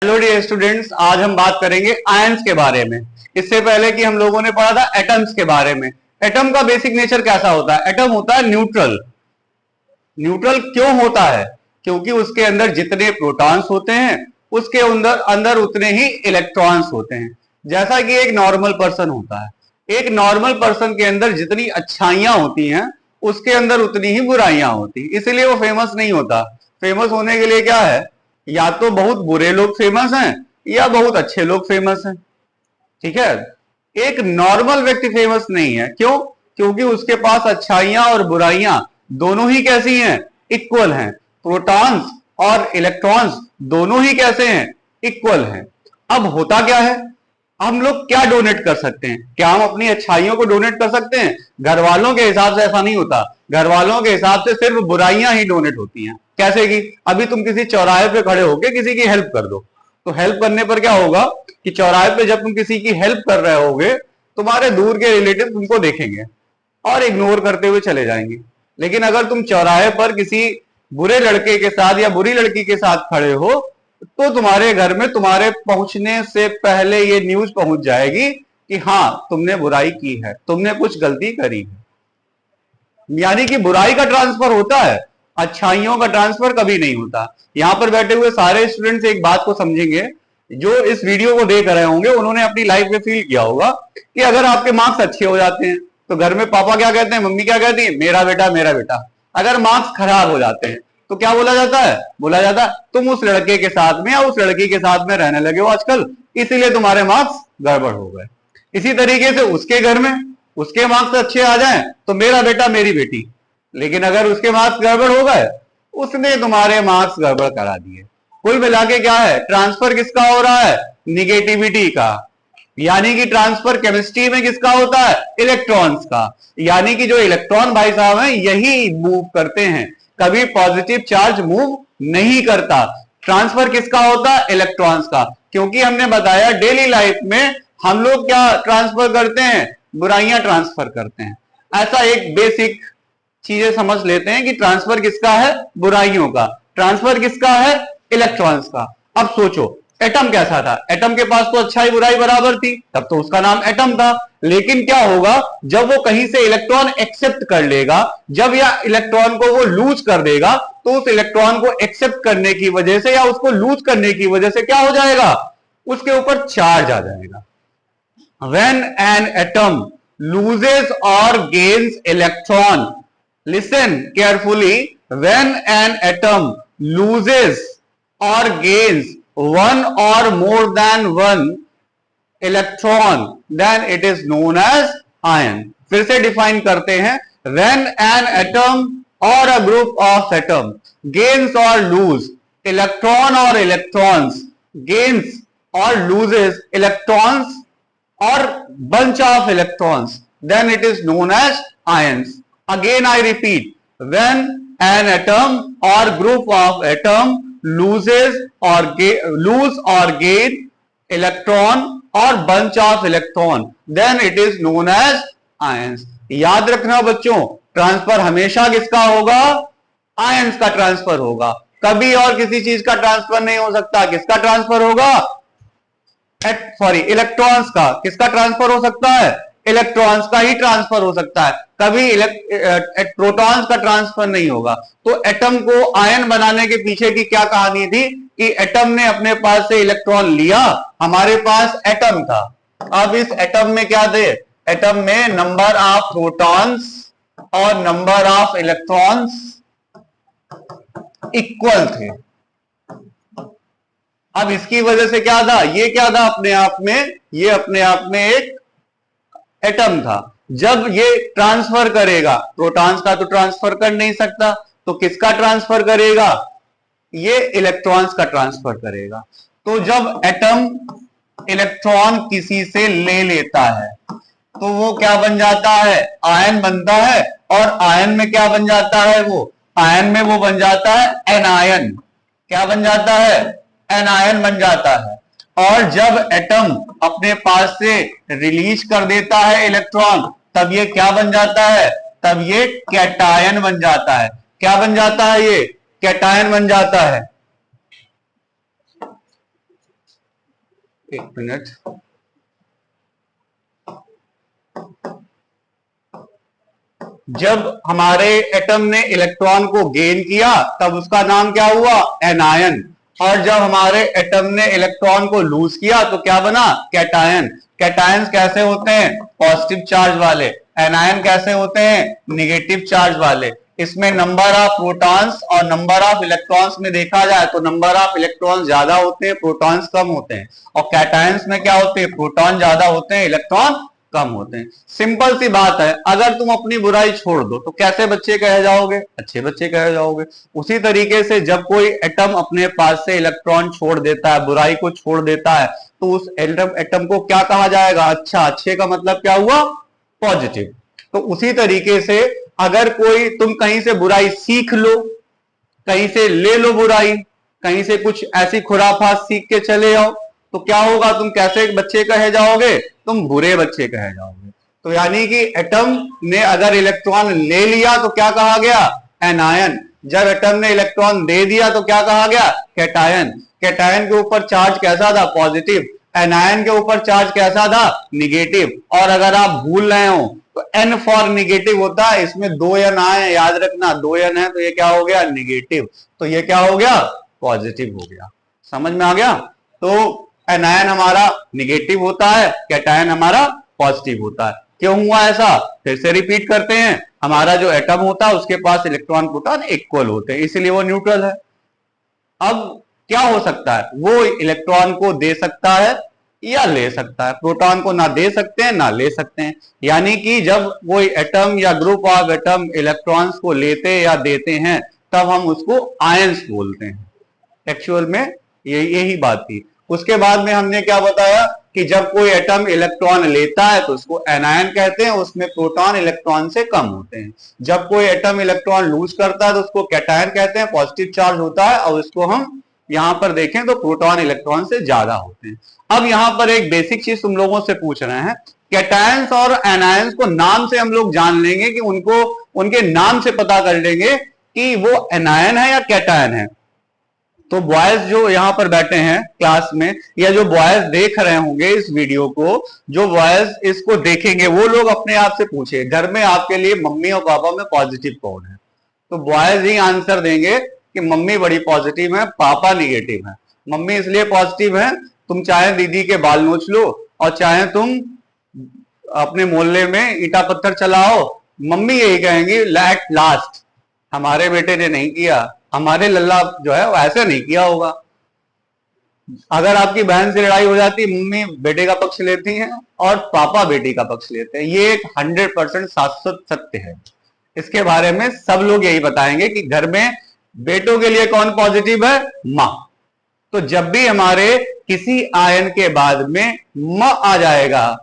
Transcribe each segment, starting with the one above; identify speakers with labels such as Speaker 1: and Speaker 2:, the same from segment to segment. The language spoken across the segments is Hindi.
Speaker 1: हेलो डियर स्टूडेंट्स, आज हम बात करेंगे आयंस के बारे में। इससे पहले कि हम लोगों ने पढ़ा था एटम्स के बारे में। एटम का बेसिक नेचर कैसा होता है? एटम होता है न्यूट्रल। न्यूट्रल क्यों होता है? क्योंकि उसके अंदर जितने प्रोटॉन्स होते हैं उसके अंदर अंदर उतने ही इलेक्ट्रॉन्स होते हैं। जैसा कि एक नॉर्मल पर्सन होता है, एक नॉर्मल पर्सन के अंदर जितनी अच्छाइयां होती हैं उसके अंदर उतनी ही बुराइयां होती, इसलिए वो फेमस नहीं होता। फेमस होने के लिए क्या है? या तो बहुत बुरे लोग फेमस हैं या बहुत अच्छे लोग फेमस हैं। ठीक है, एक नॉर्मल व्यक्ति फेमस नहीं है। क्यों? क्योंकि उसके पास अच्छाइयां और बुराइयां दोनों ही कैसी हैं? इक्वल हैं। प्रोटॉन्स और इलेक्ट्रॉन्स दोनों ही कैसे हैं? इक्वल हैं। अब होता क्या है, हम लोग क्या डोनेट कर सकते हैं? क्या हम अपनी अच्छाइयों को डोनेट कर सकते हैं? घर वालों के हिसाब से ऐसा नहीं होता। घर वालों के हिसाब से सिर्फ बुराइयां ही डोनेट होती हैं। कैसे कि अभी तुम किसी चौराहे पे खड़े होके किसी की हेल्प कर दो, तो हेल्प करने पर क्या होगा कि चौराहे पे जब तुम किसी की हेल्प कर रहे होगे, तुम्हारे दूर के रिलेटिव तुमको देखेंगे और इग्नोर करते हुए चले जाएंगे। लेकिन अगर तुम चौराहे पर किसी बुरे लड़के के साथ या बुरी लड़की के साथ खड़े हो, तो तुम्हारे घर में तुम्हारे पहुंचने से पहले ये न्यूज पहुंच जाएगी कि हाँ, तुमने बुराई की है, तुमने कुछ गलती करी है। यानी कि बुराई का ट्रांसफर होता है, अच्छाइयों का ट्रांसफर कभी नहीं होता। यहां पर बैठे हुए सारे स्टूडेंट्स एक बात को समझेंगे, जो इस वीडियो को देख रहे होंगे उन्होंने अपनी लाइफ में फील किया होगा कि अगर आपके मार्क्स अच्छे हो जाते हैं तो घर में पापा क्या कहते हैं, मम्मी क्या कहती है, मेरा बेटा मेरा बेटा। अगर मार्क्स खराब हो जाते हैं तो क्या बोला जाता है? बोला जाता है तुम उस लड़के के साथ में या उस लड़की के साथ में रहने लगे हो आजकल, इसीलिए तुम्हारे मार्क्स गड़बड़ हो गए। इसी तरीके से उसके घर में उसके मार्क्स अच्छे आ जाएं तो मेरा बेटा मेरी बेटी, लेकिन अगर उसके मार्क्स गड़बड़ हो गए, उसने तुम्हारे मार्क्स गड़बड़ करा दिए। कुल मिला के क्या है? ट्रांसफर किसका हो रहा है? निगेटिविटी का। यानी कि ट्रांसफर केमिस्ट्री में किसका होता है? इलेक्ट्रॉन्स का। यानी कि जो इलेक्ट्रॉन भाई साहब हैं यही मूव करते हैं, कभी पॉजिटिव चार्ज मूव नहीं करता। ट्रांसफर किसका होता है? इलेक्ट्रॉन्स का। क्योंकि हमने बताया डेली लाइफ में हम लोग क्या ट्रांसफर करते हैं? बुराइयां ट्रांसफर करते हैं। ऐसा एक बेसिक चीजें समझ लेते हैं कि ट्रांसफर किसका है? बुराइयों का। ट्रांसफर किसका है? इलेक्ट्रॉन्स का। अब सोचो एटम कैसा था? एटम के पास तो अच्छाई बुराई बराबर थी, तब तो उसका नाम एटम था। लेकिन क्या होगा जब वो कहीं से इलेक्ट्रॉन एक्सेप्ट कर लेगा, जब या इलेक्ट्रॉन को वो लूज कर देगा, तो उस इलेक्ट्रॉन को एक्सेप्ट करने की वजह से या उसको लूज करने की वजह से क्या हो जाएगा? उसके ऊपर चार्ज आ जाएगा। When an atom loses or gains electron, listen carefully, when an atom loses or gains one or more than one electron, then it is known as ion. फिर से डिफाइन करते हैं, when an atom or a group of atom gains or lose electron or electrons, gains or loses electrons or bunch of electrons, then it is known as ions. Again I repeat, when an atom or group of atom loses or gain electron or bunch of electron, then it is known as ions. याद रखना बच्चों, ट्रांसफर हमेशा किसका होगा? आयंस का ट्रांसफर होगा। कभी और किसी चीज का ट्रांसफर नहीं हो सकता। किसका ट्रांसफर होगा? इलेक्ट्रॉन्स का। किसका ट्रांसफर हो सकता है? इलेक्ट्रॉन्स का ही ट्रांसफर हो सकता है, कभी प्रोटॉन्स का ट्रांसफर नहीं होगा। तो एटम को आयन बनाने के पीछे की क्या कहानी थी कि एटम ने अपने पास से इलेक्ट्रॉन लिया, हमारे पास एटम था। अब इस एटम में क्या थे? एटम में नंबर ऑफ प्रोटॉन्स और नंबर ऑफ इलेक्ट्रॉन्स इक्वल थे। अब इसकी वजह से क्या था? ये क्या था अपने आप में? ये अपने आप में एक एटम था। जब ये ट्रांसफर करेगा, प्रोटॉन्स का तो ट्रांसफर कर नहीं सकता, तो किसका ट्रांसफर करेगा? ये इलेक्ट्रॉन्स का ट्रांसफर करेगा। तो जब एटम इलेक्ट्रॉन किसी से ले लेता है तो वो क्या बन जाता है? आयन बनता है। और आयन में क्या बन जाता है? वो आयन में वो बन जाता है एनायन। क्या बन जाता है? एनायन बन जाता है। और जब एटम अपने पास से रिलीज कर देता है इलेक्ट्रॉन, तब ये क्या बन जाता है? तब ये कैटायन बन जाता है। क्या बन जाता है? ये कैटायन बन जाता है। एक मिनट, जब हमारे एटम ने इलेक्ट्रॉन को गेन किया तब उसका नाम क्या हुआ? एनायन। और जब हमारे एटम ने इलेक्ट्रॉन को लूज किया तो क्या बना? कैटायन। कैटायंस कैसे होते हैं? पॉजिटिव चार्ज वाले। एनायन कैसे होते हैं? निगेटिव चार्ज वाले। इसमें नंबर ऑफ प्रोटॉन्स और नंबर ऑफ इलेक्ट्रॉन्स में देखा जाए तो नंबर ऑफ इलेक्ट्रॉन्स ज्यादा होते हैं, प्रोटॉन्स कम होते हैं। और कैटायंस में क्या होते हैं? प्रोटॉन ज्यादा होते हैं, इलेक्ट्रॉन कम होते हैं। सिंपल सी बात है, अगर तुम अपनी बुराई छोड़ दो तो कैसे बच्चे कहे जाओगे? अच्छे बच्चे कहे जाओगे। उसी तरीके से जब कोई एटम अपने पास से इलेक्ट्रॉन छोड़ देता है, बुराई को छोड़ देता है, तो उस एटम को क्या कहा जाएगा? अच्छा। अच्छे का मतलब क्या हुआ? पॉजिटिव। तो उसी तरीके से अगर कोई तुम कहीं से बुराई सीख लो, कहीं से ले लो बुराई, कहीं से कुछ ऐसी खुराफात सीख के चले जाओ, तो क्या होगा? तुम कैसे बच्चे कहे जाओगे? तुम बुरे बच्चे कहे जाओगे। तो यानी कि एटम ने अगर इलेक्ट्रॉन ले लिया तो क्या कहा गया? एनायन। जब एटम ने इलेक्ट्रॉन दे दिया तो क्या कहा गया? कैटायन। कैटायन के ऊपर चार्ज कैसा था? पॉजिटिव। एनायन के ऊपर चार्ज कैसा था? निगेटिव। और अगर आप भूल रहे हो तो एन फॉर निगेटिव होता है, इसमें 2 एन आए, याद रखना। 2 एन है तो ये क्या हो गया? निगेटिव। तो ये क्या हो गया? पॉजिटिव हो गया। समझ में आ गया? तो एनायन हमारा निगेटिव होता है, कैटायन हमारा पॉजिटिव होता है। क्यों हुआ ऐसा? फिर से रिपीट करते हैं। हमारा जो एटम होता है उसके पास इलेक्ट्रॉन प्रोटॉन इक्वल होते हैं, इसलिए वो न्यूट्रल है। अब क्या हो सकता है? वो इलेक्ट्रॉन को दे सकता है या ले सकता है, प्रोटॉन को ना दे सकते हैं ना ले सकते हैं। यानी कि जब कोई एटम या ग्रुप ऑफ एटम इलेक्ट्रॉन्स को लेते या देते हैं तब हम उसको आयंस बोलते हैं। एक्चुअल में यही बात थी। उसके बाद में हमने क्या बताया कि जब कोई एटम इलेक्ट्रॉन लेता है तो उसको एनायन कहते हैं, उसमें प्रोटॉन इलेक्ट्रॉन से कम होते हैं। जब कोई एटम इलेक्ट्रॉन लूज करता है तो उसको कैटायन कहते हैं, पॉजिटिव चार्ज होता है। और उसको हम यहां पर देखें तो प्रोटॉन इलेक्ट्रॉन से ज्यादा होते हैं। अब यहां पर एक बेसिक चीज तुम लोगों से पूछ रहे हैं, कैटायंस और एनायंस को नाम से हम लोग जान लेंगे कि उनको उनके नाम से पता कर लेंगे कि वो एनायन है या कैटायन है। तो बॉयज जो यहां पर बैठे हैं क्लास में, या जो बॉयज देख रहे होंगे इस वीडियो को, जो बॉयज इसको देखेंगे वो लोग अपने आप से पूछे घर में आपके लिए मम्मी और पापा में पॉजिटिव कौन है? तो बॉयज ही आंसर देंगे कि मम्मी बड़ी पॉजिटिव है, पापा निगेटिव है। मम्मी इसलिए पॉजिटिव है, तुम चाहे दीदी के बाल नोच लो और चाहे तुम अपने मोहल्ले में ईटा पत्थर चलाओ, मम्मी यही कहेंगी एट लास्ट हमारे बेटे ने नहीं किया, हमारे लल्ला जो है वो ऐसे नहीं किया होगा। अगर आपकी बहन से लड़ाई हो जाती, मम्मी बेटे का पक्ष लेती हैं और पापा बेटी का पक्ष लेते हैं। ये एक 100% शाश्वत सत्य है। इसके बारे में सब लोग यही बताएंगे कि घर में बेटों के लिए कौन पॉजिटिव है? मां। तो जब भी हमारे किसी आयन के बाद में म आ जाएगा,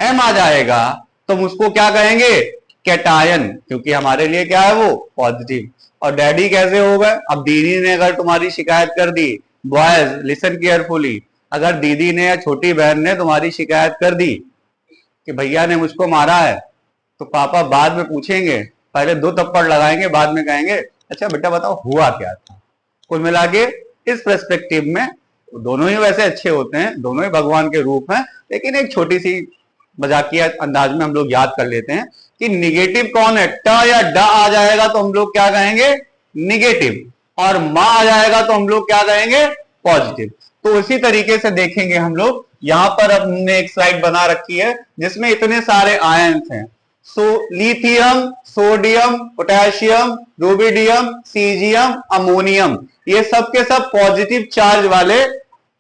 Speaker 1: एम आ जाएगा, तो हम उसको क्या कहेंगे? कैटायन, क्योंकि हमारे लिए क्या है? वो पॉजिटिव। और डैडी कैसे हो गए? अब दीदी ने अगर तुम्हारी शिकायत कर दी, बॉयज लिसन केयरफुली, अगर दीदी ने या छोटी बहन ने तुम्हारी शिकायत कर दी कि भैया ने मुझको मारा है, तो पापा बाद में पूछेंगे, पहले 2 थप्पड़ लगाएंगे, बाद में कहेंगे अच्छा बेटा बताओ हुआ क्या था। कुल मिला के इस पर्सपेक्टिव में दोनों ही वैसे अच्छे होते हैं, दोनों ही भगवान के रूप हैं, लेकिन एक छोटी सी मजाकिया अंदाज में हम लोग याद कर लेते हैं कि निगेटिव कौन है? ट या ड आ जाएगा तो हम लोग क्या कहेंगे? निगेटिव। और मा आ जाएगा तो हम लोग क्या कहेंगे? पॉजिटिव। तो उसी तरीके से देखेंगे हम लोग। यहां पर अब हमने एक स्लाइड बना रखी है जिसमें इतने सारे आयन्स हैं। Lithium, sodium, potassium, rubidium, caesium, ammonium, ये सब के सब पॉजिटिव चार्ज वाले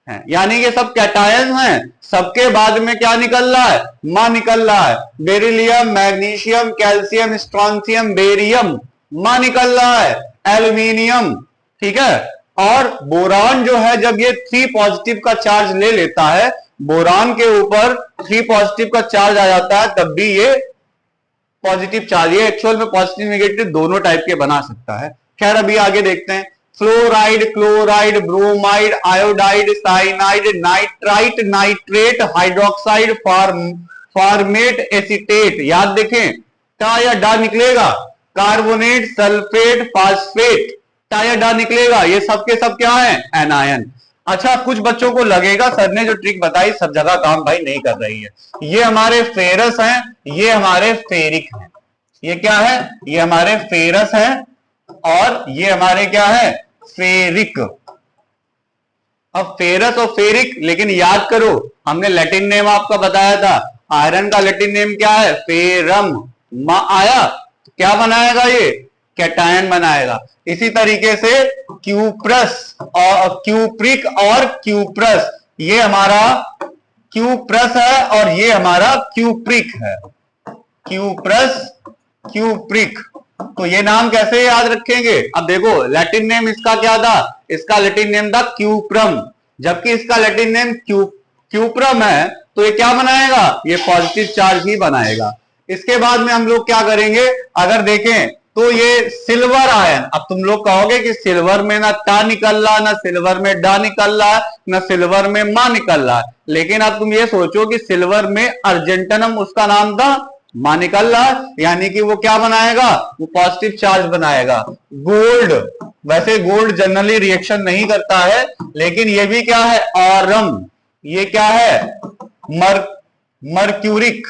Speaker 1: हैं, यानी ये सब कैटायन हैं। सबके बाद में क्या निकल रहा है? मा निकल रहा है। Beryllium, magnesium, calcium, strontium, barium, मा निकल रहा है। एल्यूमिनियम, ठीक है। और बोरान जो है, जब ये 3 पॉजिटिव का चार्ज ले लेता है, बोरान के ऊपर 3 पॉजिटिव का चार्ज आ जाता है, तब भी ये पॉजिटिव चार्ज, ये एक्चुअल में पॉजिटिव नेगेटिव दोनों टाइप के बना सकता है। खैर अभी आगे देखते हैं। Fluoride, chloride, bromide, iodide, cyanide, nitrite, nitrate, hydroxide, format, acetate. याद देखें, टा या डा निकलेगा। कार्बोनेट, सल्फेट, फास्फेट, टा या डा निकलेगा। ये सब के सब क्या है? एनायन। अच्छा, कुछ बच्चों को लगेगा सर ने जो ट्रिक बताई सब जगह काम भाई नहीं कर रही है। ये हमारे फेरस हैं, ये हमारे फेरिक हैं। ये क्या है? ये हमारे फेरस हैं और ये हमारे क्या है? फेरिक। अब फेरस और फेरिक, लेकिन याद करो हमने लैटिन नेम आपका बताया था, आयरन का लैटिन नेम क्या है? फेरम। मा आया, क्या बनाएगा ये? कैटायन बनाएगा। इसी तरीके से क्यूप्रस और क्यूप्रिक और क्यूप्रस, ये हमारा क्यूप्रस है और ये हमारा क्यूप्रिक है। Cuprous, cupric. तो ये नाम कैसे याद रखेंगे? अब देखो लैटिन नेम इसका क्या था? इसका लैटिन नेम था क्यूप्रम, जबकि इसका लैटिन नेम क्यूप्रम है, तो ये क्या बनाएगा? ये पॉजिटिव चार्ज ही बनाएगा। इसके बाद में हम लोग क्या करेंगे, अगर देखें तो ये सिल्वर आयन। अब तुम लोग कहोगे कि सिल्वर में ना टा निकल रहा, ना सिल्वर में डा निकल रहा, ना सिल्वर में मा निकल रहा, लेकिन अब तुम ये सोचो कि सिल्वर में अर्जेंटनम उसका नाम था, मा निकल रहा, यानी कि वो क्या बनाएगा? वो पॉजिटिव चार्ज बनाएगा। गोल्ड, वैसे गोल्ड जनरली रिएक्शन नहीं करता है, लेकिन ये भी क्या है? ऑरम। ये क्या है? मर्क्यूरिक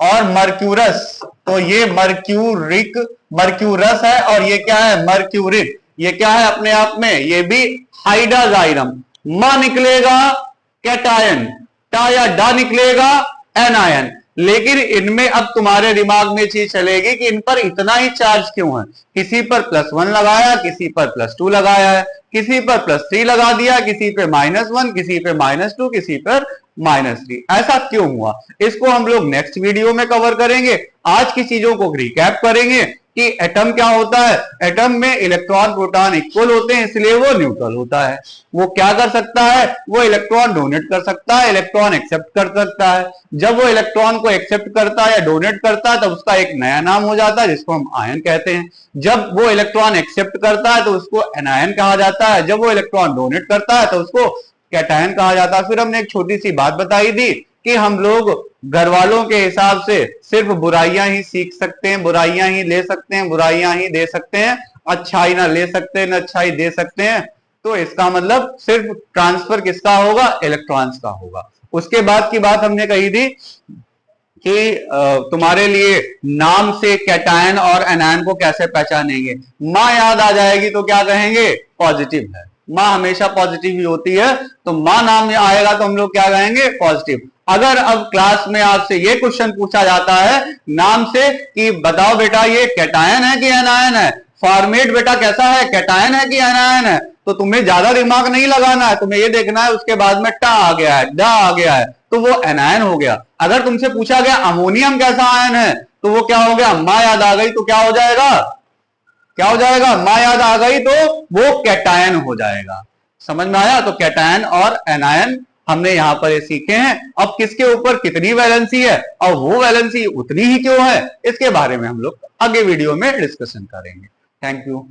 Speaker 1: और मर्क्यूरस। तो ये मर्क्यूरिक, मर्क्यूरस है और ये क्या है? मर्क्यूरिक। ये क्या है अपने आप में? ये भी हाइड्राजाइरम। मा निकलेगा कैटायन, टा या डा निकलेगा एनायन। लेकिन इनमें अब तुम्हारे दिमाग में चीज चलेगी कि इन पर इतना ही चार्ज क्यों है? किसी पर +1 लगाया, किसी पर +2 लगाया है, किसी पर +3 लगा दिया, किसी पे -1, किसी पे -2, किसी पर -3। ऐसा क्यों हुआ? इसको हम लोग नेक्स्ट वीडियो में कवर करेंगे। आज की चीजों को रिकैप करेंगे कि एटम क्या होता है। एटम में इलेक्ट्रॉन प्रोटॉन इक्वल होते हैं, इसलिए वो न्यूट्रल होता है। वो क्या कर सकता है? वो इलेक्ट्रॉन डोनेट कर सकता है, इलेक्ट्रॉन एक्सेप्ट कर सकता है। जब वो इलेक्ट्रॉन को एक्सेप्ट करता है या डोनेट करता है, तब उसका एक नया नाम हो जाता है जिसको हम आयन कहते हैं। जब वो इलेक्ट्रॉन एक्सेप्ट करता है तो उसको एनायन कहा जाता है। जब वो इलेक्ट्रॉन डोनेट करता है तो उसको कैटायन कहा जाता है। फिर हमने एक छोटी सी बात बताई थी कि हम लोग घर वालों के हिसाब से सिर्फ बुराइयां ही सीख सकते हैं, बुराइयां ही ले सकते हैं, बुराइयां ही दे सकते हैं, अच्छाई ना ले सकते हैं, ना अच्छाई दे सकते हैं। तो इसका मतलब सिर्फ ट्रांसफर किसका होगा? इलेक्ट्रॉन्स का होगा। उसके बाद की बात हमने कही थी कि तुम्हारे लिए नाम से कैटायन और एनायन को कैसे पहचानेंगे। माँ याद आ जाएगी तो क्या कहेंगे? पॉजिटिव है। माँ हमेशा पॉजिटिव ही होती है, तो माँ नाम आएगा तो हम लोग क्या कहेंगे? पॉजिटिव। अगर अब क्लास में आपसे ये क्वेश्चन पूछा जाता है नाम से कि बताओ बेटा ये कैटायन है कि एनायन है, फॉर्मेट बेटा कैसा है, कैटायन है कि एनायन है, तो तुम्हें ज्यादा दिमाग नहीं लगाना है, तुम्हें ये देखना है उसके बाद में टा आ गया है, डा आ गया है, तो वो एनायन हो गया। अगर तुमसे पूछा गया अमोनियम कैसा आयन है, तो वो क्या हो गया? माँ याद आ गई तो क्या हो जाएगा? क्या हो जाएगा? माँ याद आ गई तो वो कैटायन हो जाएगा। समझ में आया? तो कैटायन और एनायन हमने यहां पर ये सीखे हैं। अब किसके ऊपर कितनी वैलेंसी है और वो वैलेंसी उतनी ही क्यों है, इसके बारे में हम लोग आगे वीडियो में डिस्कशन करेंगे। Thank you.